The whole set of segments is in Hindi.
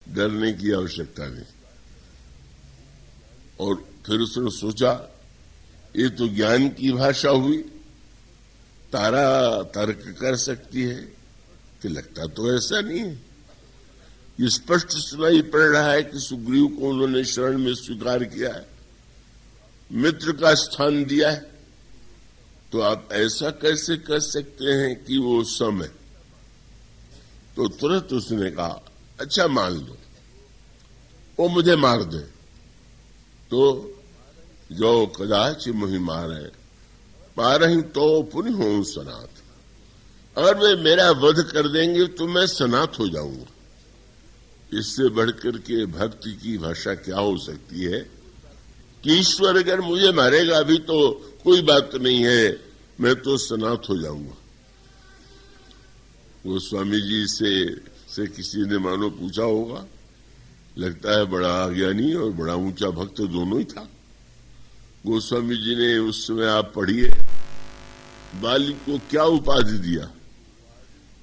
डरने की आवश्यकता नहीं। और फिर उसने सोचा ये तो ज्ञान की भाषा हुई, तारा तर्क कर सकती है, कि लगता तो ऐसा नहीं है। ये स्पष्ट सुनाई पड़ रहा है कि सुग्रीव को उन्होंने शरण में स्वीकार किया है, मित्र का स्थान दिया है, तो आप ऐसा कैसे कर सकते हैं कि वो सम है? तो तुरंत उसने कहा अच्छा मान लो वो मुझे मार दे तो जो कदाच मुहि मारही तो पुण्य हो सनात। अगर वे मेरा वध कर देंगे तो मैं सनात हो जाऊंगा। इससे बढ़कर के भक्ति की भाषा क्या हो सकती है कि ईश्वर अगर मुझे मारेगा भी तो कोई बात नहीं है, मैं तो सनात हो जाऊंगा। वो स्वामी जी से किसी ने मानो पूछा होगा, लगता है बड़ा अज्ञानी और बड़ा ऊंचा भक्त दोनों ही था। गोस्वामी जी ने उस समय आप पढ़िए बाली को क्या उपाधि दिया,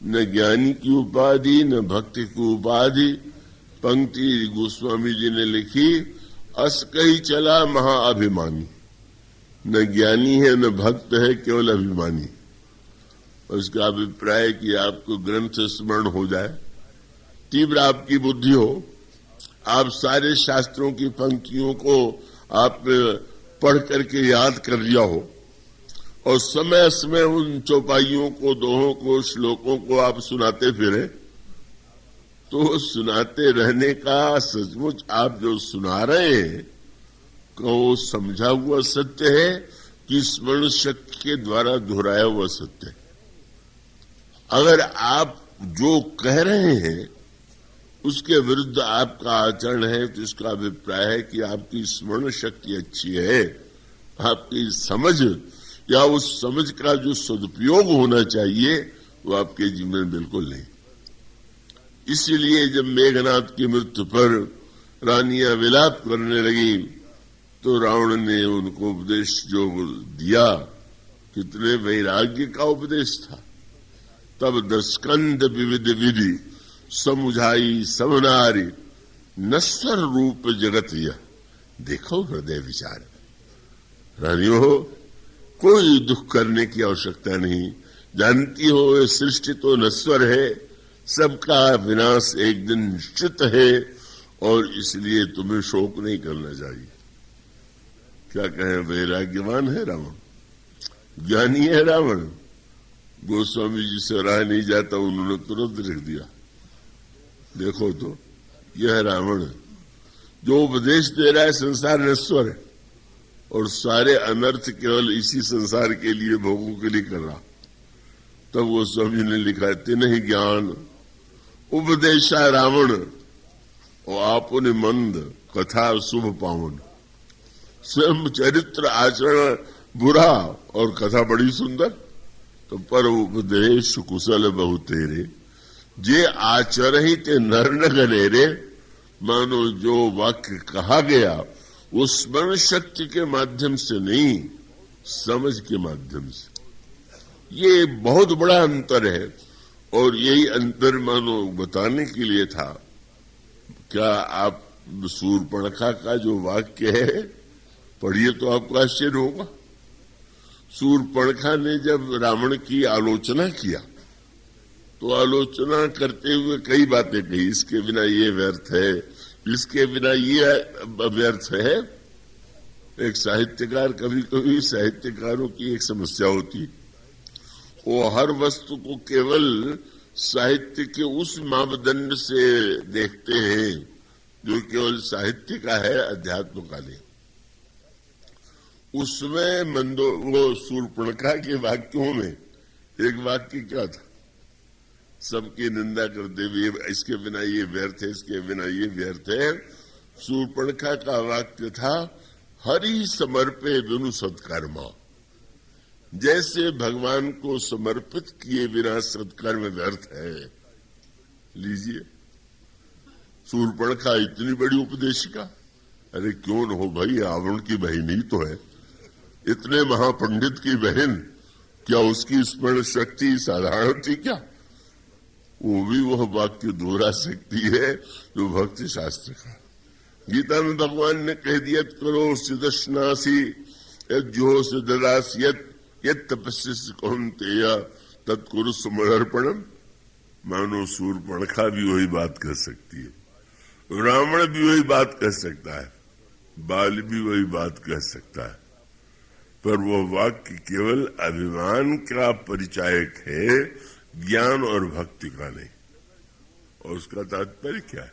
न ज्ञानी की उपाधि न भक्ति की उपाधि। पंक्ति गोस्वामी जी ने लिखी, अस कही चला महाअभिमानी, न ज्ञानी है न भक्त है केवल अभिमानी। उसका अभिप्राय कि आपको ग्रंथ स्मरण हो जाए, तीव्र आपकी बुद्धि हो, आप सारे शास्त्रों की पंक्तियों को आप पढ़ करके याद कर लिया हो और समय समय उन चौपाइयों को, दोहों को, श्लोकों को आप सुनाते फिरे, तो सुनाते रहने का सचमुच आप जो सुना रहे हैं को समझा हुआ सत्य है कि स्मरण शक्ति के द्वारा दोहराया हुआ सत्य है। अगर आप जो कह रहे हैं उसके विरुद्ध आपका आचरण है तो इसका अभिप्राय है कि आपकी स्मरण शक्ति अच्छी है, आपकी समझ या उस समझ का जो सदुपयोग होना चाहिए वो आपके जीवन में बिल्कुल नहीं। इसीलिए जब मेघनाथ की मृत्यु पर रानियां विलाप करने लगी तो रावण ने उनको उपदेश जो दिया, कितने वैराग्य का उपदेश था। तब दस्कंद विविध विधि समुझाई समनारी, नश्वर रूप जगत यह देखो हृदय विचार। रानियों, कोई दुख करने की आवश्यकता नहीं। जानती हो ये सृष्टि तो नश्वर है, सबका विनाश एक दिन निश्चित है और इसलिए तुम्हें शोक नहीं करना चाहिए। क्या कहें, वैराग्यवान है रावण, ज्ञानी है रावण। गोस्वामी जी से रहा नहीं जाता, उन्होंने तुरंत लिख दिया, देखो तो यह रावण जो उपदेश दे रहा है संसार नश्वर है और सारे अनर्थ केवल इसी संसार के लिए, भोगों के लिए कर रहा। तब गोस्वामी ने लिखा, तिन्ह ही ज्ञान उपदेशा रावण और आपने मंद कथा शुभ पावन। स्वयं चरित्र आचरण बुरा और कथा बड़ी सुंदर, तो पर उपदेश कुशल बहु तेरे, जे आचरहि ते नर न गनेरे। मानो जो वाक्य कहा गया वो स्मरण शक्ति के माध्यम से नहीं, समझ के माध्यम से। ये बहुत बड़ा अंतर है और यही अंतर मानो बताने के लिए था। क्या आप शूर्पणखा का जो वाक्य है पढ़िए तो आपको आश्चर्य होगा। शूर्पणखा ने जब रावण की आलोचना किया तो आलोचना करते हुए कई बातें कही, इसके बिना ये व्यर्थ है, इसके बिना ये व्यर्थ है। एक साहित्यकार, कभी कभी साहित्यकारों की एक समस्या होती, वो हर वस्तु को केवल साहित्य के उस मापदंड से देखते हैं जो केवल साहित्य का है, अध्यात्म का नहीं। उसमें वो शूर्पणखा के वाक्यों में एक वाक्य क्या था, सबकी निंदा करते हुए इसके बिना ये व्यर्थ है, इसके बिना ये व्यर्थ है। शूर्पणखा का वाक्य था, हरि समर्पे बिनु सत्कर्मा। जैसे भगवान को समर्पित किए बिना सत्कर्म व्यर्थ है। लीजिए, शूर्पणखा इतनी बड़ी उपदेशिका, अरे क्यों न हो भाई, रावण की बहन ही तो है, इतने महापंडित की बहन, क्या उसकी स्मरण शक्ति साधारण थी क्या? वो भी वह वाक्य दोहरा सकती है जो भक्ति शास्त्र का। गीता में भगवान ने कह दिया, करो सिदशनासी यज्जो सिददास यत तपस्या कौन्तेय तत्कुरु समर्पणम। मानो सूर्पणखा भी वही बात कर सकती है, रावण भी वही बात कर सकता है, बाल भी वही बात कह सकता है, पर वह वाक्य केवल अभिमान का परिचायक है, ज्ञान और भक्ति का नहीं। और उसका तात्पर्य क्या है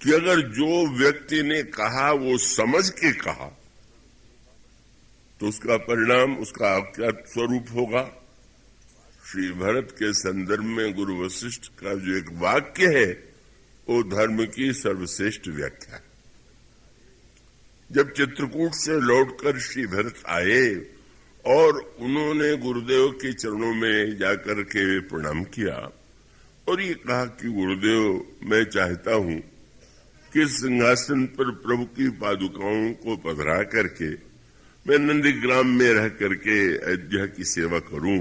कि अगर जो व्यक्ति ने कहा वो समझ के कहा तो उसका परिणाम, उसका क्या स्वरूप होगा। श्री भरत के संदर्भ में गुरु वशिष्ठ का जो एक वाक्य है वो धर्म की सर्वश्रेष्ठ व्याख्या है। जब चित्रकूट से लौटकर श्री भरत आए और उन्होंने गुरुदेव के चरणों में जाकर के प्रणाम किया और ये कहा कि गुरुदेव, मैं चाहता हूं कि सिंहासन पर प्रभु की पादुकाओं को पधरा करके मैं नंदीग्राम में रह करके अयोध्या की सेवा करूं,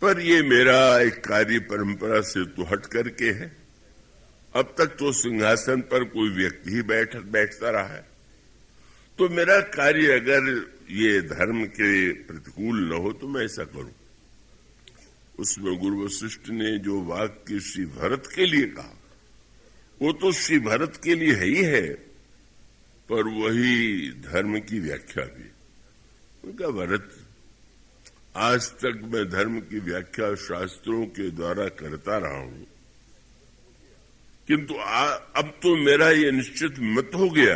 पर ये मेरा एक कार्य परंपरा से तो हट करके है। अब तक तो सिंहासन पर कोई व्यक्ति ही बैठता रहा है, तो मेरा कार्य अगर ये धर्म के प्रतिकूल न हो तो मैं ऐसा करूं। उसमें गुरु वशिष्ठ ने जो वाक्य श्री भरत के लिए कहा वो तो श्री भरत के लिए है ही है, पर वही धर्म की व्याख्या भी। उनका भरत, आज तक मैं धर्म की व्याख्या शास्त्रों के द्वारा करता रहा हूं, किंतु अब तो मेरा ये निश्चित मत हो गया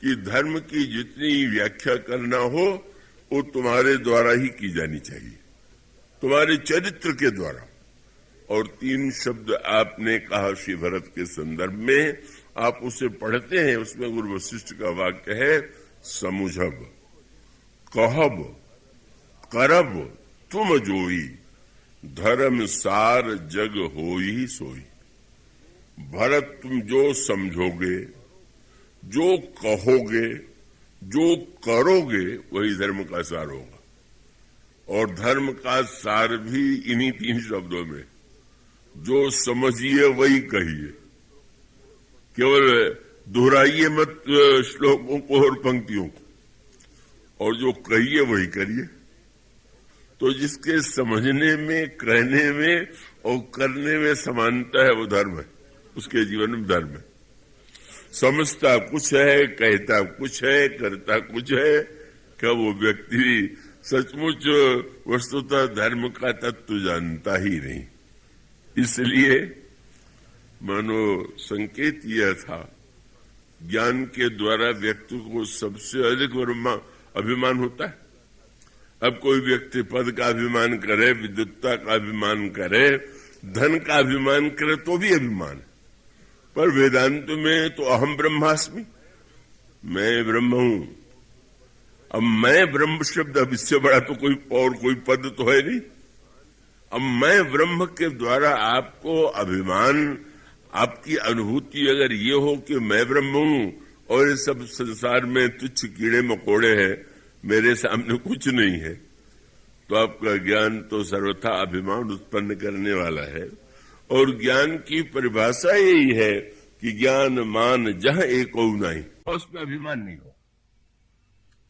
कि धर्म की जितनी व्याख्या करना हो वो तुम्हारे द्वारा ही की जानी चाहिए, तुम्हारे चरित्र के द्वारा। और 3 शब्द आपने कहा श्री भरत के संदर्भ में, आप उसे पढ़ते हैं, उसमें गुरु वशिष्ठ का वाक्य है, समुझब कहब करब तुम जोई धर्म सार जग होई सोई। भरत, तुम जो समझोगे, जो कहोगे, जो करोगे वही धर्म का सार होगा। और धर्म का सार भी इन्हीं 3 शब्दों में, जो समझिए वही कहिए। केवल दोहराइए मत श्लोकों को और पंक्तियों को, और जो कहिए वही करिए। तो जिसके समझने में, कहने में और करने में समानता है वो धर्म है, उसके जीवन में धर्म है। समझता कुछ है, कहता कुछ है, करता कुछ है, क्या वो व्यक्ति सचमुच वस्तुतः धर्म का तत्व जानता ही नहीं। इसलिए मानो संकेत यह था, ज्ञान के द्वारा व्यक्ति को सबसे अधिक अभिमान होता है। अब कोई व्यक्ति पद का अभिमान करे, विद्वत्ता का अभिमान करे, धन का अभिमान करे तो भी अभिमान है, पर वेदांत में तो अहम ब्रह्मास्मि, मैं ब्रह्म हूं। अब मैं ब्रह्म शब्द, अब इससे बड़ा तो कोई पद तो है नहीं। अब मैं ब्रह्म के द्वारा आपको अभिमान, आपकी अनुभूति अगर ये हो कि मैं ब्रह्म हूं और ये सब संसार में तुच्छ कीड़े मकोड़े हैं, मेरे सामने कुछ नहीं है, तो आपका ज्ञान तो सर्वथा अभिमान उत्पन्न करने वाला है। और ज्ञान की परिभाषा यही है कि ज्ञान मान जहां एक नहीं, उसमें अभिमान नहीं हो।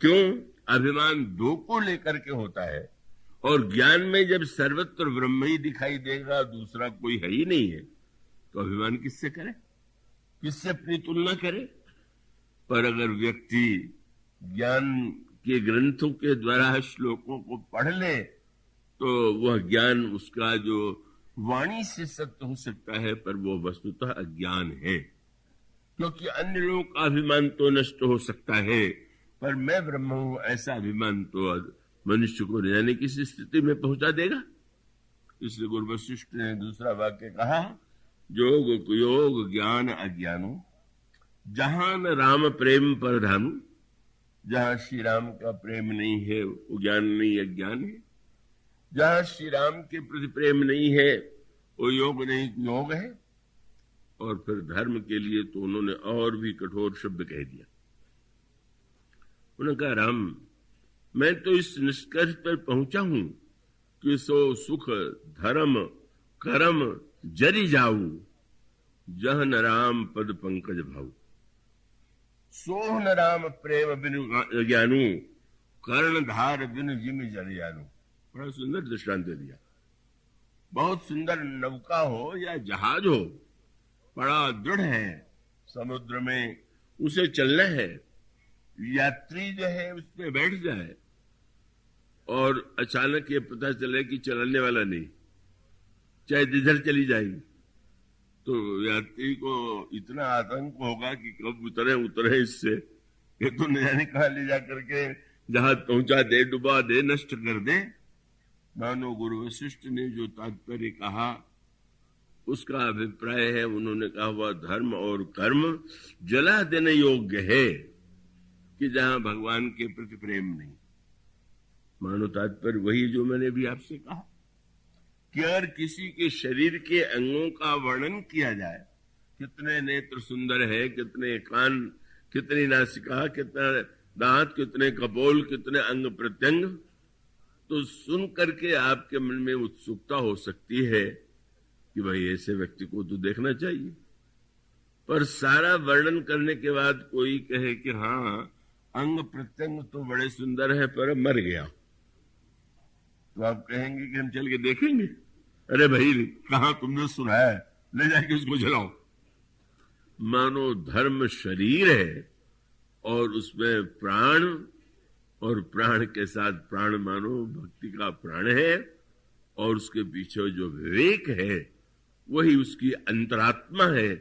क्यों? अभिमान 2 को लेकर के होता है, और ज्ञान में जब सर्वत्र ब्रह्म ही दिखाई देगा, दूसरा कोई है ही नहीं है, तो अभिमान किससे करे, किससे अपनी तुलना करे। पर अगर व्यक्ति ज्ञान के ग्रंथों के द्वारा श्लोकों को पढ़ ले तो वह ज्ञान उसका जो वाणी से सत्य हो सकता है, पर वो वस्तुतः अज्ञान है। क्योंकि अन्य लोगों का अभिमान तो नष्ट हो सकता है, पर मैं ब्रह्म हूं ऐसा अभिमान तो मनुष्य को न जाने किस स्थिति में पहुंचा देगा। इसलिए गुरु वशिष्ठ ने दूसरा वाक्य कहा, योग कुयोग ज्ञान अज्ञानो जहां न राम प्रेम पर धानु। जहां श्री राम का प्रेम नहीं है वो ज्ञान नहीं, अज्ञान है। जहां श्री राम के प्रति प्रेम नहीं है वो योग नहीं, योग है। और फिर धर्म के लिए तो उन्होंने और भी कठोर शब्द कह दिया। उन्होंने कहा, राम, मैं तो इस निष्कर्ष पर पहुंचा हूं कि सो सुख धर्म करम जरि जाऊ, जहन राम पद पंकज भाऊ। सोहन राम प्रेम बिनु ज्ञानू, कर्णधार बिनु जिम जन जानू। बड़ा सुंदर दृष्टांत दिया। बहुत सुंदर नौका हो या जहाज हो, बड़ा दृढ़ है, समुद्र में उसे चलना है, यात्री जो है उसमें बैठ जाए और अचानक ये पता चले कि चलाने वाला नहीं, चाहे जिधर चली जाएगी, तो यात्री को इतना आतंक होगा कि कब उतरे इससे, ये तो न जाने कहां ले जा करके जहाज पहुंचा दे, डुबा दे, नष्ट कर दे। मानो गुरु वशिष्ठ ने जो तात्पर्य कहा उसका अभिप्राय है, उन्होंने कहा वह धर्म और कर्म जला देने योग्य है कि जहां भगवान के प्रति प्रेम नहीं। मानो तात्पर्य वही जो मैंने भी आपसे कहा कि अगर किसी के शरीर के अंगों का वर्णन किया जाए, कितने नेत्र सुंदर है, कितने कान, कितनी नासिका, कितना दांत, कितने कपोल, कितने अंग प्रत्यंग, तो सुन करके आपके मन में उत्सुकता हो सकती है कि भाई ऐसे व्यक्ति को तो देखना चाहिए। पर सारा वर्णन करने के बाद कोई कहे कि हाँ अंग प्रत्यंग तो बड़े सुंदर है पर मर गया, तो आप कहेंगे कि हम चल के देखेंगे? अरे भाई कहां तुमने सुना है, ले जाके उसको जलाओ। मानो धर्म शरीर है और उसमें प्राण, और प्राण के साथ प्राण मानो भक्ति का प्राण है, और उसके पीछे जो विवेक है वही उसकी अंतरात्मा है।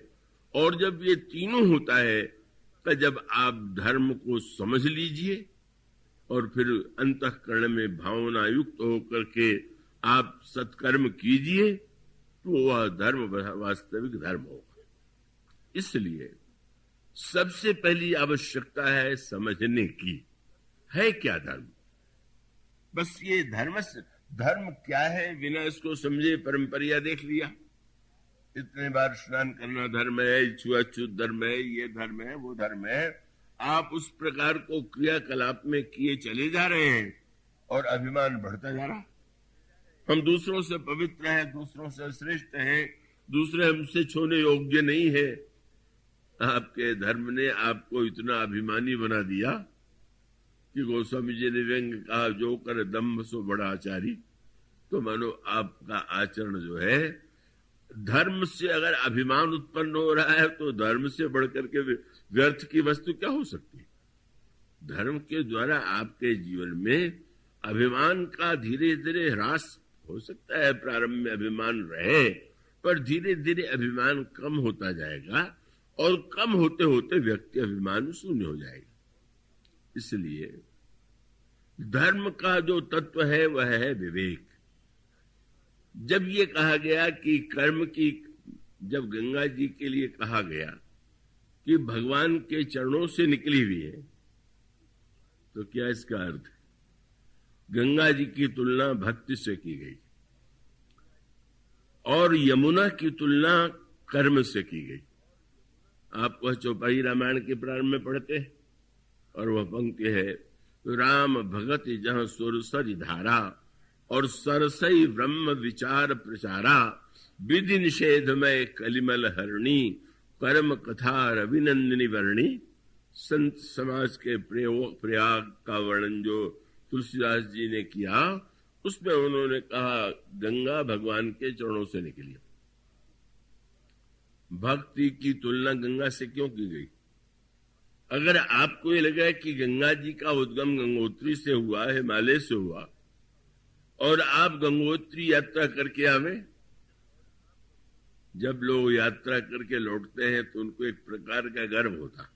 और जब ये तीनों होता है तो जब आप धर्म को समझ लीजिए और फिर अंतःकरण में भावना युक्त होकर के आप सत्कर्म कीजिए, तो वह धर्म वास्तविक धर्म होगा। इसलिए सबसे पहली आवश्यकता है समझने की, है क्या धर्म। बस ये धर्म क्या है बिना इसको समझे परंपरिया देख लिया, इतने बार स्नान करना धर्म है, छुआछूत धर्म है, ये धर्म है, वो धर्म है। आप उस प्रकार को क्रियाकलाप में किए चले जा रहे हैं और अभिमान बढ़ता जा रहा। हम दूसरों से पवित्र हैं, दूसरों से श्रेष्ठ हैं, दूसरे हमसे छूने योग्य नहीं है। आपके धर्म ने आपको इतना अभिमानी बना दिया कि गोस्वामी जी ने व्यंग कहा, जो कर दम्भ सो बड़ा आचारी। तो मानो आपका आचरण जो है, धर्म से अगर अभिमान उत्पन्न हो रहा है तो धर्म से बढ़कर के व्यर्थ की वस्तु क्या हो सकती है। धर्म के द्वारा आपके जीवन में अभिमान का धीरे धीरे ह्रास हो सकता है। प्रारंभ में अभिमान रहे, पर धीरे धीरे अभिमान कम होता जाएगा और कम होते होते व्यक्ति अभिमान शून्य हो जाएगा। इसलिए धर्म का जो तत्व है वह है विवेक। जब ये कहा गया कि कर्म की, जब गंगा जी के लिए कहा गया कि भगवान के चरणों से निकली हुई है, तो क्या इसका अर्थ? गंगा जी की तुलना भक्ति से की गई और यमुना की तुलना कर्म से की गई। आप वह चौपाई रामायण के प्रारंभ में पढ़ते हैं और वह पंक्ति है, राम भगत जहां सुरसरि धारा और सरसई ब्रह्म विचार प्रचारा, विधि निषेध में कलिमल हरणी, कर्म कथा रविनंदिनी वर्णी। संत समाज के प्रयाग का वर्णन जो तुलसीदास जी ने किया, उसमें उन्होंने कहा गंगा भगवान के चरणों से निकली। भक्ति की तुलना गंगा से क्यों की गई? अगर आपको ये लगा कि गंगा जी का उद्गम गंगोत्री से हुआ, हिमालय से हुआ, और आप गंगोत्री यात्रा करके आवे, जब लोग यात्रा करके लौटते हैं तो उनको एक प्रकार का गर्व होता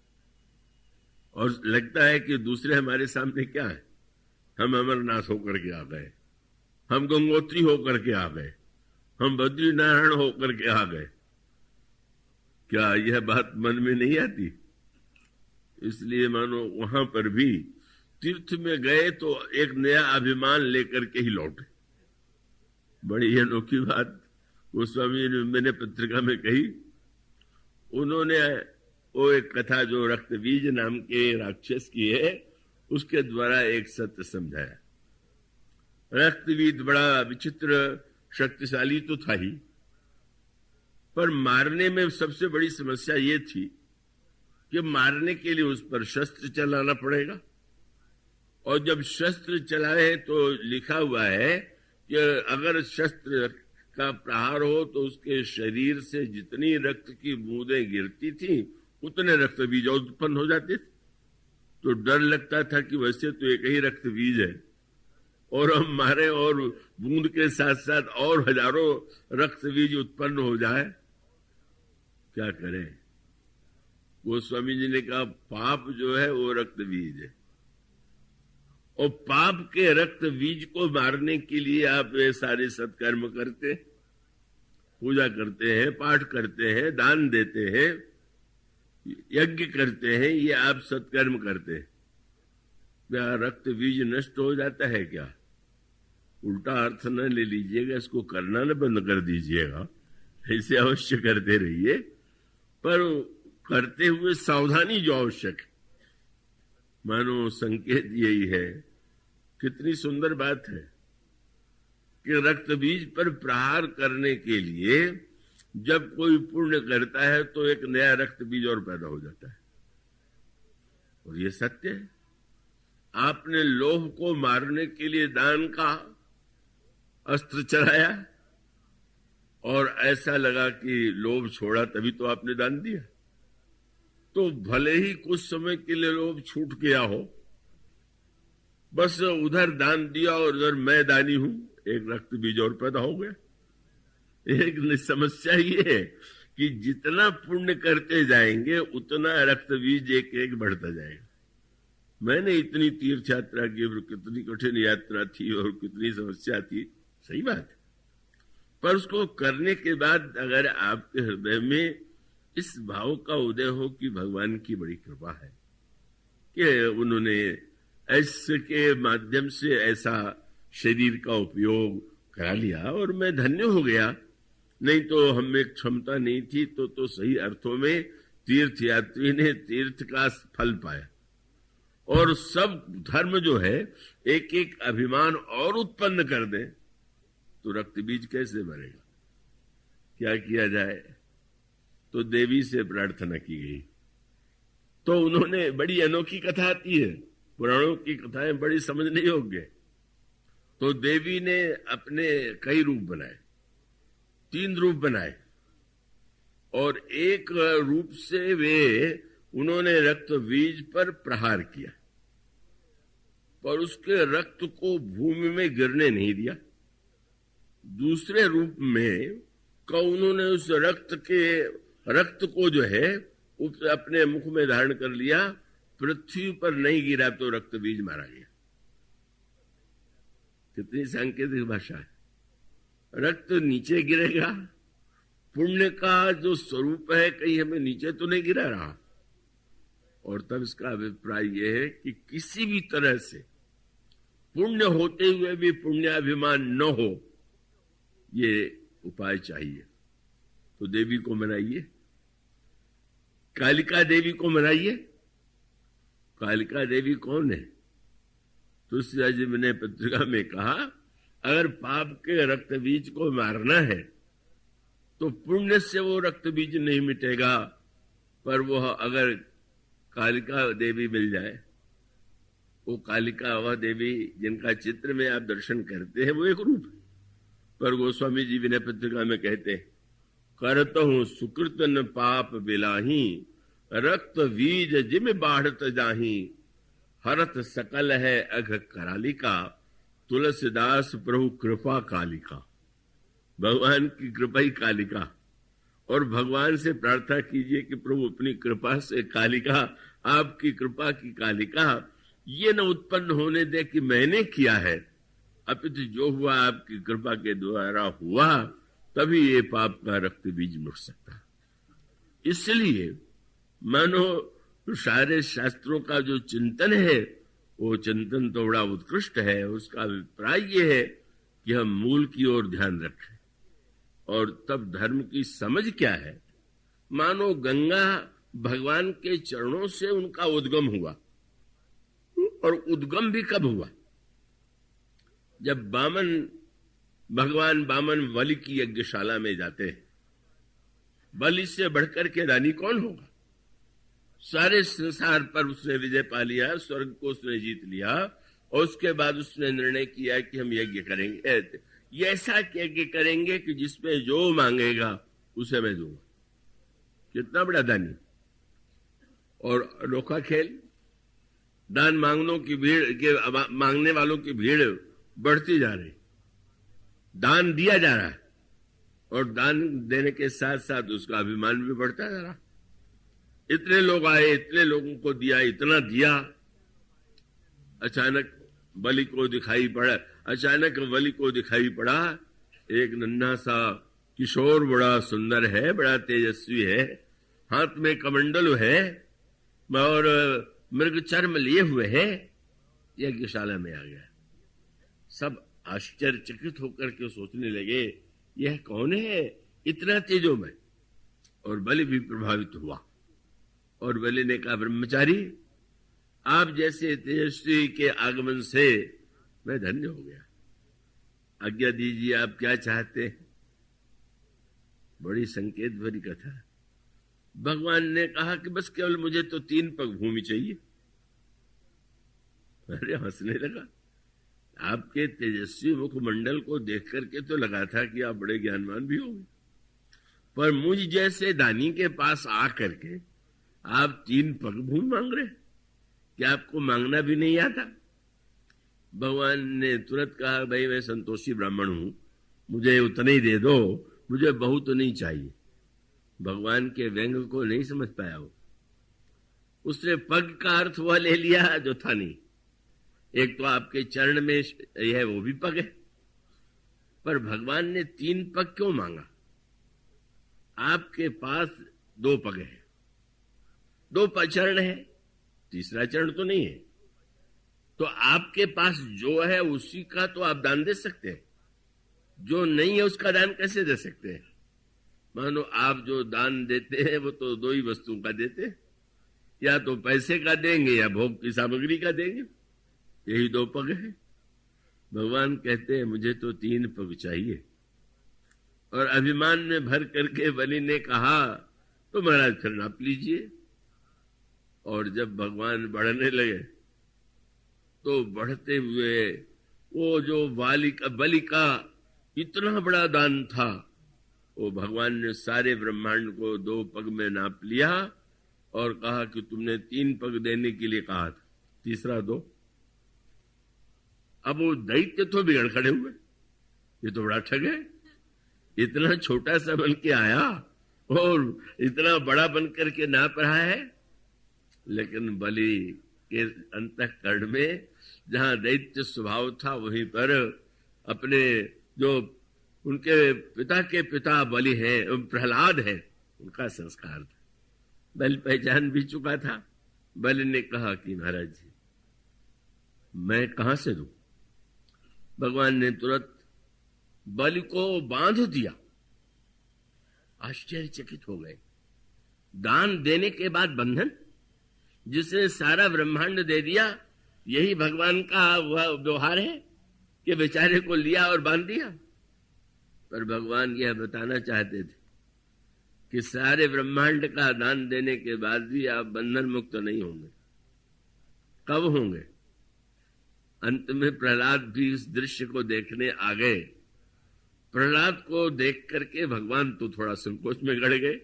और लगता है कि दूसरे हमारे सामने क्या है, हम अमरनाथ होकर के आ गए, हम गंगोत्री होकर के आ गए, हम बद्रीनारायण होकर के आ गए। क्या यह बात मन में नहीं आती? इसलिए मानो वहां पर भी तीर्थ में गए तो एक नया अभिमान लेकर के ही लौटे। बड़ी अनोखी बात गोस्वामी ने मैंने पत्रिका में कही। उन्होंने वो एक कथा जो रक्तबीज नाम के राक्षस की है, उसके द्वारा एक सत्य समझाया। रक्तबीज बड़ा विचित्र शक्तिशाली तो था ही, पर मारने में सबसे बड़ी समस्या ये थी कि मारने के लिए उस पर शस्त्र चलाना पड़ेगा, और जब शस्त्र चलाए तो लिखा हुआ है कि अगर शस्त्र का प्रहार हो तो उसके शरीर से जितनी रक्त की बूंदें गिरती थी उतने रक्त बीज उत्पन्न हो जाते थे। तो डर लगता था कि वैसे तो एक ही रक्त बीज है और हम मारे और बूंद के साथ साथ और हजारों रक्त बीज उत्पन्न हो जाए, क्या करें। गोस्वामी जी ने कहा पाप जो है वो रक्त बीज है, और पाप के रक्त बीज को मारने के लिए आप ये सारे सत्कर्म करते, पूजा करते हैं, पाठ करते हैं, दान देते हैं, यज्ञ करते हैं, ये आप सत्कर्म करते हैं। क्या रक्त बीज नष्ट हो जाता है क्या? उल्टा अर्थ न ले लीजिएगा, इसको करना न बंद कर दीजिएगा, ऐसे अवश्य करते रहिए, पर करते हुए सावधानी जो आवश्यक है। मानो संकेत यही है, कितनी सुंदर बात है कि रक्त बीज पर प्रहार करने के लिए जब कोई पुण्य करता है तो एक नया रक्त बीज और पैदा हो जाता है, और ये सत्य है। आपने लोभ को मारने के लिए दान का अस्त्र चलाया और ऐसा लगा कि लोभ छोड़ा तभी तो आपने दान दिया, तो भले ही कुछ समय के लिए लोभ छूट गया हो, बस उधर दान दिया और उधर मैं दानी हूं, एक रक्त बीज और पैदा हो गया। एक समस्या ये है कि जितना पुण्य करते जाएंगे उतना रक्त बीज एक एक बढ़ता जाएगा। मैंने इतनी तीर्थ यात्रा की और कितनी कठिन यात्रा थी और कितनी समस्या थी, सही बात है, पर उसको करने के बाद अगर आपके हृदय में इस भाव का उदय हो कि भगवान की बड़ी कृपा है कि उन्होंने ऐसे के माध्यम से ऐसा शरीर का उपयोग करा लिया और मैं धन्य हो गया, नहीं तो हमें क्षमता नहीं थी तो सही अर्थों में तीर्थ यात्री ने तीर्थ का फल पाया। और सब धर्म जो है एक एक अभिमान और उत्पन्न कर दे तो रक्त बीज कैसे मरेगा? क्या किया जाए? तो देवी से प्रार्थना की गई, तो उन्होंने, बड़ी अनोखी कथा आती है, पुराणों की कथाएं बड़ी समझने योग्य, तो देवी ने अपने कई रूप बनाए, 3 रूप बनाए, और एक रूप से वे उन्होंने रक्त बीज पर प्रहार किया, पर उसके रक्त को भूमि में गिरने नहीं दिया। दूसरे रूप में उन्होंने उस रक्त को जो है अपने मुख में धारण कर लिया, पृथ्वी पर नहीं गिरा तो रक्त बीज मारा गया। कितनी सांकेतिक भाषा है। रक्त नीचे गिरेगा, पुण्य का जो स्वरूप है कहीं हमें नीचे तो नहीं गिरा रहा। और तब इसका अभिप्राय यह है कि किसी भी तरह से पुण्य होते हुए भी पुण्याभिमान न हो, ये उपाय चाहिए। तो देवी को मनाइए, कालिका देवी को मनाइए। कालिका देवी कौन है? तुलसीदास जी ने पत्रिका में कहा, अगर पाप के रक्त बीज को मारना है तो पुण्य से वो रक्त बीज नहीं मिटेगा, पर वो अगर कालिका देवी मिल जाए, वो कालिका वह देवी जिनका चित्र में आप दर्शन करते हैं वो एक रूप है। पर गोस्वामी जी विनय पत्रिका में कहते हैं, करत हूं सुकृत न पाप बिलाही, रक्त बीज जिम बाढ़त जाही, हरत सकल है अघ करालिका, तुलसीदास प्रभु कृपा कालिका। भगवान की कृपा ही कालिका, और भगवान से प्रार्थना कीजिए कि प्रभु अपनी कृपा से कालिका, आपकी कृपा की कालिका ये न उत्पन्न होने दे कि मैंने किया है, अपितु जो हुआ आपकी कृपा के द्वारा हुआ, तभी ये पाप का रक्त बीज मिट सकता है। इसलिए मानो सारे शास्त्रों का जो चिंतन है वो चिंतन तो बड़ा उत्कृष्ट है। उसका अभिप्राय ये है कि हम मूल की ओर ध्यान रखें। और तब धर्म की समझ क्या है? मानो गंगा भगवान के चरणों से उनका उद्गम हुआ, और उद्गम भी कब हुआ? जब भगवान बामन बलि की यज्ञशाला में जाते हैं बलि से बढ़कर के दानी कौन होगा? सारे संसार पर उसने विजय पा लिया, स्वर्ग को उसने जीत लिया, और उसके बाद उसने निर्णय किया कि हम यज्ञ करेंगे, ये ऐसा यज्ञ करेंगे कि जिसमें जो मांगेगा उसे मैं दूंगा। कितना बड़ा दानी! और अनोखा खेल, दान मांगने वालों की भीड़ बढ़ती जा रही, दान दिया जा रहा है, और दान देने के साथ साथ उसका अभिमान भी बढ़ता जा रहा। इतने लोग आए, इतने लोगों को दिया, इतना दिया, अचानक बलि को दिखाई पड़ा एक नन्हा सा किशोर, बड़ा सुंदर है, बड़ा तेजस्वी है, हाथ में कमंडल है और मृग चर्म लिए हुए है, यज्ञशाला में आ गया। सब आश्चर्यचकित होकर के सोचने लगे, यह कौन है इतना तेजो में? और बलि भी प्रभावित हुआ, और बलि ने कहा, ब्रह्मचारी, आप जैसे तेजस्वी के आगमन से मैं धन्य हो गया, आज्ञा दीजिए, आप क्या चाहते हैं? बड़ी संकेत भरी कथा। भगवान ने कहा कि बस केवल मुझे तो 3 पग भूमि चाहिए। अरे हंसने लगा। आपके तेजस्वी मुखमंडल को देख करके तो लगा था कि आप बड़े ज्ञानवान भी होंगे, पर मुझ जैसे दानी के पास आकर के आप 3 पग भूमि मांग रहे, क्या आपको मांगना भी नहीं आता? भगवान ने तुरंत कहा, भाई मैं संतोषी ब्राह्मण हूं, मुझे उतना ही दे दो, मुझे बहुत नहीं चाहिए। भगवान के व्यंग को नहीं समझ पाया वो। उसने पग का अर्थ वह ले लिया जो था नहीं। एक तो आपके चरण में यह वो भी पग है, पर भगवान ने 3 पग क्यों मांगा? आपके पास 2 पग है, 2 चरण है, तीसरा चरण तो नहीं है, तो आपके पास जो है उसी का तो आप दान दे सकते हैं, जो नहीं है उसका दान कैसे दे सकते हैं? मानो आप जो दान देते हैं वो तो 2 ही वस्तुओं का देते हैं, या तो पैसे का देंगे या भोग की सामग्री का देंगे, यही 2 पग है। भगवान कहते हैं मुझे तो 3 पग चाहिए। और अभिमान में भर करके बलि ने कहा, तो महाराज फिर नाप लीजिए। और जब भगवान बढ़ने लगे तो बढ़ते हुए वो जो बलि का इतना बड़ा दान था, वो भगवान ने सारे ब्रह्मांड को 2 पग में नाप लिया और कहा कि तुमने 3 पग देने के लिए कहा था, तीसरा दो। अब वो दैत्य तो बिगड़ खड़े हुए, ये तो बड़ा ठग है, इतना छोटा सा बन के आया और इतना बड़ा बन करके नाप रहा है। लेकिन बलि के अंतःकरण में जहां दैत्य स्वभाव था, वहीं पर अपने जो उनके पिता के पिता बलि हैं, प्रहलाद है, उनका संस्कार था। बलि पहचान भी चुका था। बलि ने कहा कि महाराज जी मैं कहां से दूं? भगवान ने तुरंत बलि को बांध दिया। आश्चर्यचकित हो गए। दान देने के बाद बंधन, जिसने सारा ब्रह्मांड दे दिया, यही भगवान का वह व्यवहार है कि बेचारे को लिया और बांध दिया। पर भगवान यह बताना चाहते थे कि सारे ब्रह्मांड का दान देने के बाद भी आप बंधन मुक्त नहीं होंगे। कब होंगे? अंत में प्रहलाद भी इस दृश्य को देखने आ गए। प्रहलाद को देख करके भगवान तो थोड़ा संकोच में गड़ गए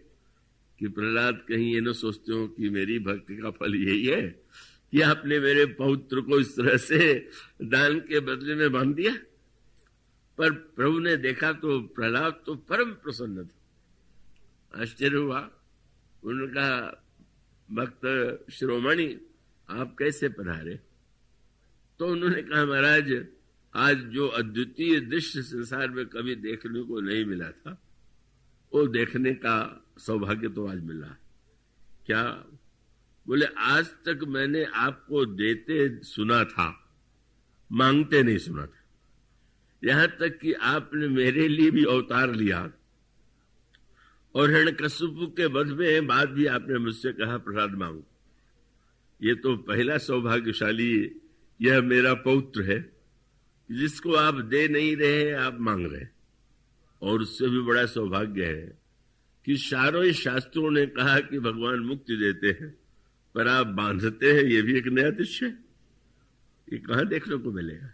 कि प्रहलाद कहीं ये न सोचते हो कि मेरी भक्ति का फल यही है कि आपने मेरे पौत्र को इस तरह से दान के बदले में बांध दिया। पर प्रभु ने देखा तो प्रहलाद तो परम प्रसन्न था। आश्चर्य हुआ। उनका भक्त शिरोमणि आप कैसे पधारे? तो उन्होंने कहा महाराज आज जो अद्वितीय दृश्य संसार में कभी देखने को नहीं मिला था, वो देखने का सौभाग्य तो आज मिला। क्या? बोले आज तक मैंने आपको देते सुना था, मांगते नहीं सुना था। यहां तक कि आपने मेरे लिए भी अवतार लिया और हिरण्यकश्यप के वध में बाद भी आपने मुझसे कहा प्रसाद मांगो। ये तो पहला सौभाग्यशाली यह मेरा पौत्र है जिसको आप दे नहीं रहे, आप मांग रहे। और उससे भी बड़ा सौभाग्य है कि सारे शास्त्रों ने कहा कि भगवान मुक्ति देते हैं, पर आप बांधते हैं, ये भी एक नया दृश्य है। ये कहां देखने को मिलेगा?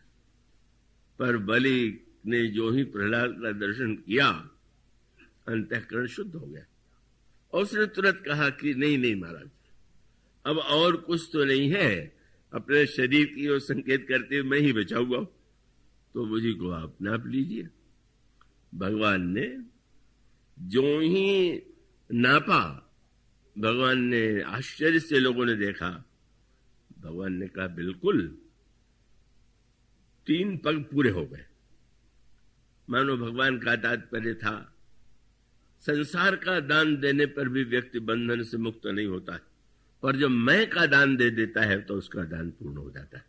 पर बलि ने जो ही प्रहलाद का दर्शन किया, अंतःकरण शुद्ध हो गया और उसने तुरंत कहा कि नहीं नहीं महाराज, अब और कुछ तो नहीं है, अपने शरीर की ओर संकेत करते हुए मैं ही बचा हुआ हूं, तो मुझे को आप नाप लीजिए। भगवान ने जो ही नापा, भगवान ने आश्चर्य से लोगों ने देखा, भगवान ने कहा बिल्कुल 3 पग पूरे हो गए। मानो भगवान का तात्पर्य था संसार का दान देने पर भी व्यक्ति बंधन से मुक्त नहीं होता है, पर जब मैं का दान दे देता है तो उसका दान पूर्ण हो जाता है।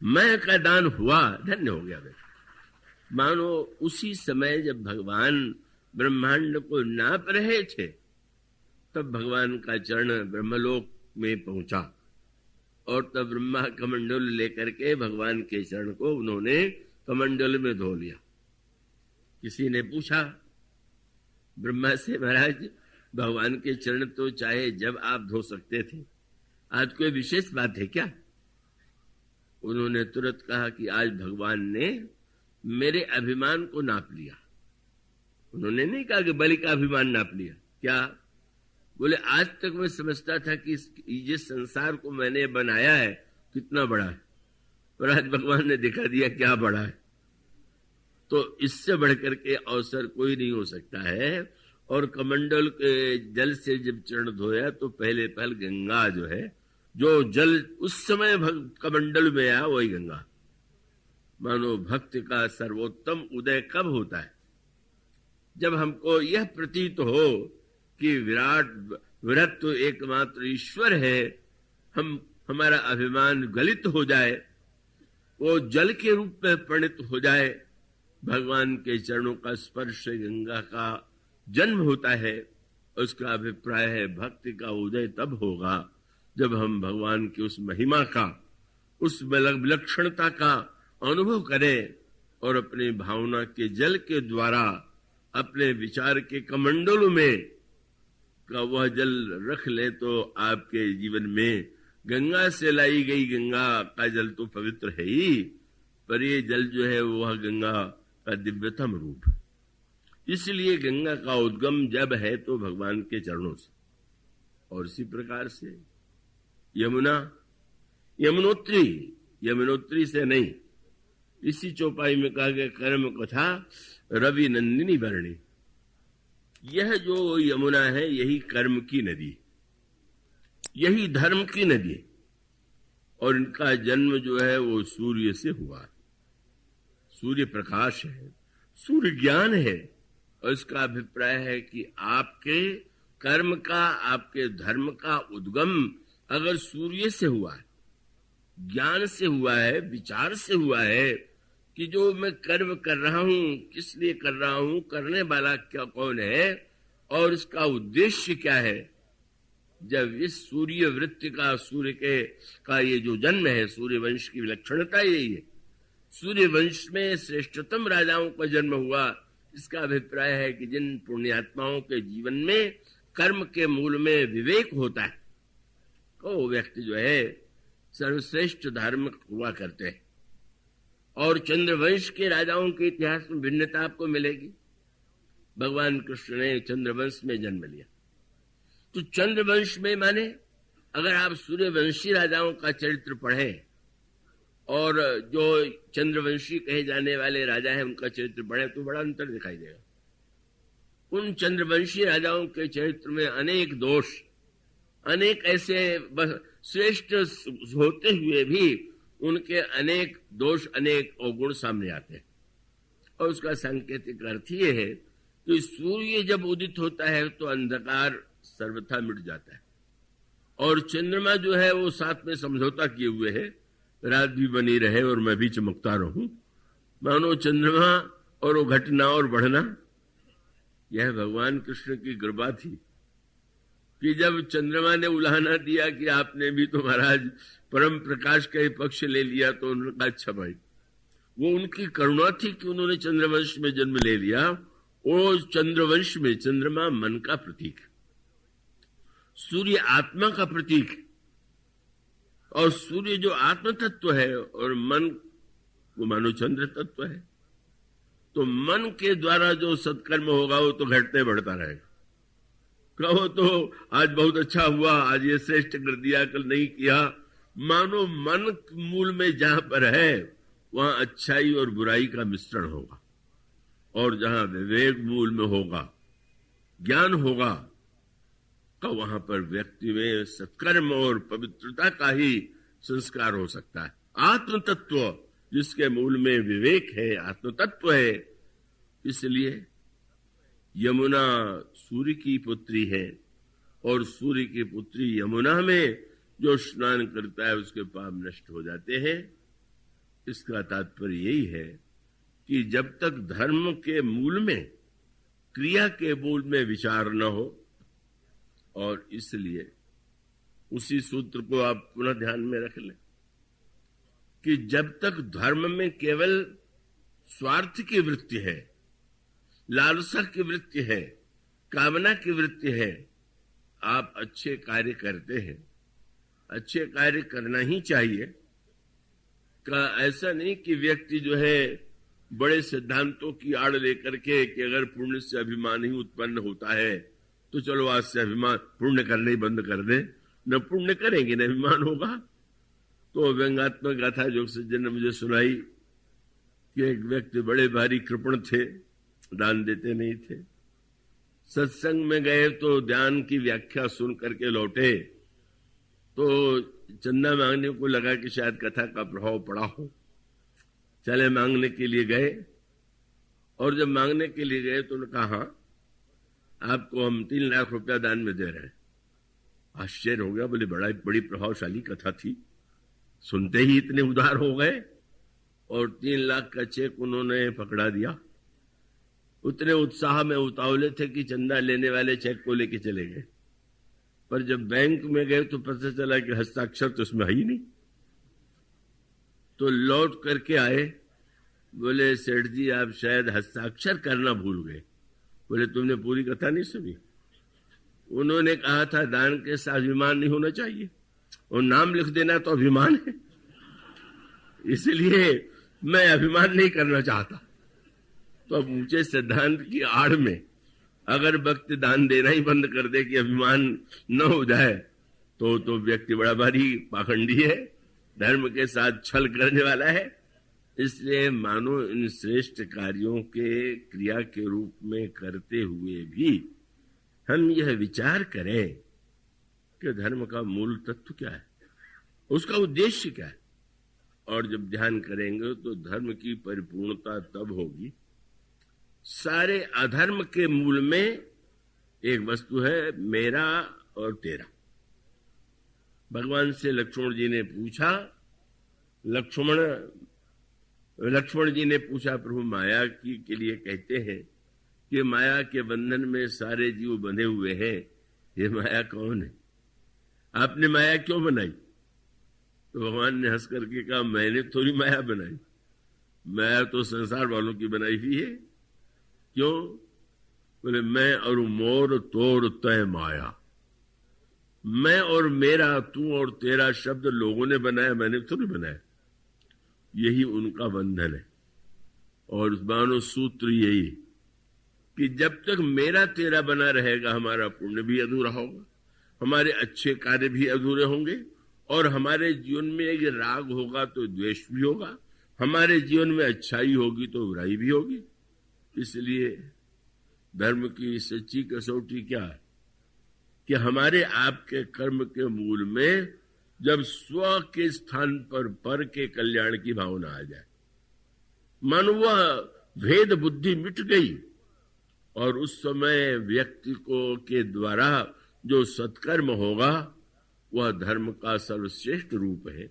मैं का दान हुआ, धन्य हो गया व्यक्ति। मानो उसी समय जब भगवान ब्रह्मांड को नाप रहे थे, तब भगवान का चरण ब्रह्मलोक में पहुंचा और तब ब्रह्मा कमंडल लेकर के भगवान के चरण को उन्होंने कमंडल में धो लिया। किसी ने पूछा ब्रह्मा से, महाराज भगवान के चरण तो चाहे जब आप धो सकते थे, आज कोई विशेष बात है क्या? उन्होंने तुरंत कहा कि आज भगवान ने मेरे अभिमान को नाप लिया। उन्होंने नहीं कहा कि बलि का अभिमान नाप लिया। क्या बोले? आज तक मैं समझता था कि जिस संसार को मैंने बनाया है कितना बड़ा है, पर आज भगवान ने दिखा दिया क्या बड़ा है। तो इससे बढ़कर के अवसर कोई नहीं हो सकता है। और कमंडल के जल से जब चरण धोया तो पहले गंगा जो है, जो जल उस समय कमंडल में आया वही गंगा। मानो भक्त का सर्वोत्तम उदय कब होता है? जब हमको यह प्रतीत हो कि विराट तो एकमात्र ईश्वर है, हमारा अभिमान गलित हो जाए, वो जल के रूप में परिणत हो जाए। भगवान के चरणों का स्पर्श से गंगा का जन्म होता है। उसका अभिप्राय है भक्ति का उदय तब होगा जब हम भगवान की उस महिमा का, उस विलक्षणता का अनुभव करें और अपनी भावना के जल के द्वारा अपने विचार के कमंडलों में का वह जल रख ले, तो आपके जीवन में गंगा से लाई गई गंगा का जल तो पवित्र है ही, पर ये जल जो है वह गंगा का दिव्यतम रूप। इसलिए गंगा का उद्गम जब है तो भगवान के चरणों से, और इसी प्रकार से यमुना, यमुनोत्री से नहीं। इसी चौपाई में कहा गया कर्म कथा रवि नंदिनी वर्णी। यह जो यमुना है यही कर्म की नदी, यही धर्म की नदी, और इनका जन्म जो है वो सूर्य से हुआ। सूर्य प्रकाश है, सूर्य ज्ञान है, और इसका अभिप्राय है कि आपके कर्म का, आपके धर्म का उद्गम अगर सूर्य से हुआ है, ज्ञान से हुआ है, विचार से हुआ है कि जो मैं कर्म कर रहा हूं किस लिए कर रहा हूं, करने वाला क्या कौन है और इसका उद्देश्य क्या है। जब इस सूर्य वृत्ति का, सूर्य का ये जो जन्म है, सूर्य वंश की विलक्षणता यही है। सूर्य वंश में श्रेष्ठतम राजाओं का जन्म हुआ। इसका अभिप्राय है कि जिन पुण्यात्माओं के जीवन में कर्म के मूल में विवेक होता है, वो व्यक्ति जो है सर्वश्रेष्ठ धार्मिक हुआ करते हैं। और चंद्रवंश के राजाओं के इतिहास में भिन्नता आपको मिलेगी। भगवान कृष्ण ने चंद्रवंश में जन्म लिया, तो चंद्रवंश में माने अगर आप सूर्यवंशी राजाओं का चरित्र पढ़ें और जो चंद्रवंशी कहे जाने वाले राजा हैं उनका चरित्र पढ़ें तो बड़ा अंतर दिखाई देगा। उन चंद्रवंशी राजाओं के चरित्र में अनेक दोष, अनेक ऐसे श्रेष्ठ होते हुए भी उनके अनेक दोष, अनेक अवगुण सामने आते हैं। और उसका सांकेतिक अर्थ ये है कि सूर्य जब उदित होता है तो अंधकार सर्वथा मिट जाता है, और चंद्रमा जो है वो साथ में समझौता किए हुए है, रात भी बनी रहे और मैं भी चमकता रहूं। मानो चंद्रमा और वो घटना और बढ़ना, यह भगवान कृष्ण की कृपा थी कि जब चंद्रमा ने उलाहना दिया कि आपने भी तो महाराज परम प्रकाश का ही पक्ष ले लिया, तो उन्होंने कहा अच्छा भाई, वो उनकी करुणा थी कि उन्होंने चंद्रवंश में जन्म ले लिया, वो चंद्रवंश में चंद्रमा मन का प्रतीक है, सूर्य आत्मा का प्रतीक है, और सूर्य जो आत्म तत्व है और मन वो मानो चंद्र तत्व है। तो मन के द्वारा जो सत्कर्म होगा वो तो घटते बढ़ता रहेगा। कहो तो आज बहुत अच्छा हुआ, आज ये श्रेष्ठ कर दिया, कल नहीं किया। मानो मन मूल में जहां पर है वहां अच्छाई और बुराई का मिश्रण होगा, और जहां विवेक मूल में होगा, ज्ञान होगा, तो वहां पर व्यक्ति में सत्कर्म और पवित्रता का ही संस्कार हो सकता है। आत्म तत्व जिसके मूल में विवेक है, आत्म तत्व है। इसलिए यमुना सूर्य की पुत्री है, और सूर्य की पुत्री यमुना में जो स्नान करता है उसके पाप नष्ट हो जाते हैं। इसका तात्पर्य यही है कि जब तक धर्म के मूल में, क्रिया के मूल में विचार न हो, और इसलिए उसी सूत्र को आप पुनः ध्यान में रख लें कि जब तक धर्म में केवल स्वार्थ की वृत्ति है, लालसा की वृत्ति है, कामना की वृत्ति है, आप अच्छे कार्य करते हैं। अच्छे कार्य करना ही चाहिए। का ऐसा नहीं कि व्यक्ति जो है बड़े सिद्धांतों की आड़ लेकर के कि अगर पुण्य से अभिमान ही उत्पन्न होता है तो चलो आज से अभिमान, पुण्य करने ही बंद कर दे, न पुण्य करेंगे न अभिमान होगा। तो व्यंगात्मक गाथा जो सज्जन ने मुझे सुनाई कि एक व्यक्ति बड़े भारी कृपण थे, दान देते नहीं थे। सत्संग में गए तो ध्यान की व्याख्या सुन करके लौटे तो चंदा मांगने को लगा कि शायद कथा का प्रभाव पड़ा हो। चले मांगने के लिए गए, और जब मांगने के लिए गए तो उन्होंने कहा हाँ, आपको हम 3 लाख रुपया दान में दे रहे हैं। आश्चर्य हो गया, बोले बड़ी प्रभावशाली कथा थी, सुनते ही इतने उदार हो गए, और 3 लाख का चेक उन्होंने पकड़ा दिया। उतने उत्साह में उतावले थे कि चंदा लेने वाले चेक को लेके चले गए, पर जब बैंक में गए तो पता चला कि हस्ताक्षर तो उसमें है ही नहीं। तो लौट करके आए, बोले सेठ जी आप शायद हस्ताक्षर करना भूल गए। बोले तुमने पूरी कथा नहीं सुनी? उन्होंने कहा था दान के साथ अभिमान नहीं होना चाहिए, और नाम लिख देना तो अभिमान है, इसलिए मैं अभिमान नहीं करना चाहता। तो अब ऊंचे सिद्धांत की आड़ में अगर व्यक्ति दान देना ही बंद कर दे कि अभिमान न हो जाए तो व्यक्ति बड़ा भारी पाखंडी है, धर्म के साथ छल करने वाला है। इसलिए मानो इन श्रेष्ठ कार्यों के क्रिया के रूप में करते हुए भी हम यह विचार करें कि धर्म का मूल तत्व क्या है, उसका उद्देश्य क्या है। और जब ध्यान करेंगे तो धर्म की परिपूर्णता तब होगी। सारे अधर्म के मूल में एक वस्तु है, मेरा और तेरा। भगवान से लक्ष्मण जी ने पूछा, लक्ष्मण जी ने पूछा प्रभु माया की के लिए कहते हैं कि माया के बंधन में सारे जीव बंधे हुए हैं, ये माया कौन है? आपने माया क्यों बनाई? तो भगवान ने हंस करके कहा मैंने थोड़ी माया बनाई, माया तो संसार वालों की बनाई हुई है। क्यों? बोले मैं और मोर तोड़ तय माया, मैं और मेरा, तू और तेरा शब्द लोगों ने बनाया, मैंने थोड़ी बनाया। यही उनका बंधन है। और मानो सूत्र यही कि जब तक मेरा तेरा बना रहेगा हमारा पुण्य भी अधूरा होगा, हमारे अच्छे कार्य भी अधूरे होंगे, और हमारे जीवन में एक राग होगा तो द्वेष भी होगा, हमारे जीवन में अच्छाई होगी तो बुराई भी होगी। इसलिए धर्म की सच्ची कसौटी क्या है कि हमारे आपके कर्म के मूल में जब स्व के स्थान पर पर के कल्याण की भावना आ जाए, मानो वह भेद बुद्धि मिट गई, और उस समय व्यक्ति को के द्वारा जो सत्कर्म होगा वह धर्म का सर्वश्रेष्ठ रूप है।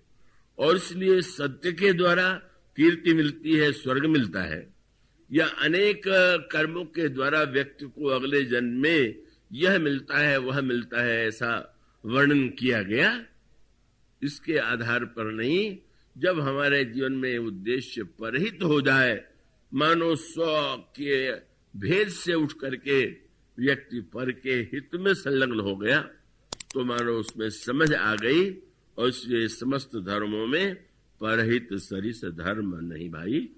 और इसलिए सत्य के द्वारा कीर्ति मिलती है, स्वर्ग मिलता है, या अनेक कर्मों के द्वारा व्यक्ति को अगले जन्म में यह मिलता है वह मिलता है, ऐसा वर्णन किया गया। इसके आधार पर नहीं, जब हमारे जीवन में उद्देश्य परहित हो जाए, मानो स्व के भेद से उठ करके व्यक्ति पर के हित में संलग्न हो गया तो मानो उसमें समझ आ गई, और इसलिए समस्त धर्मों में परहित सरिस धर्म नहीं भाई।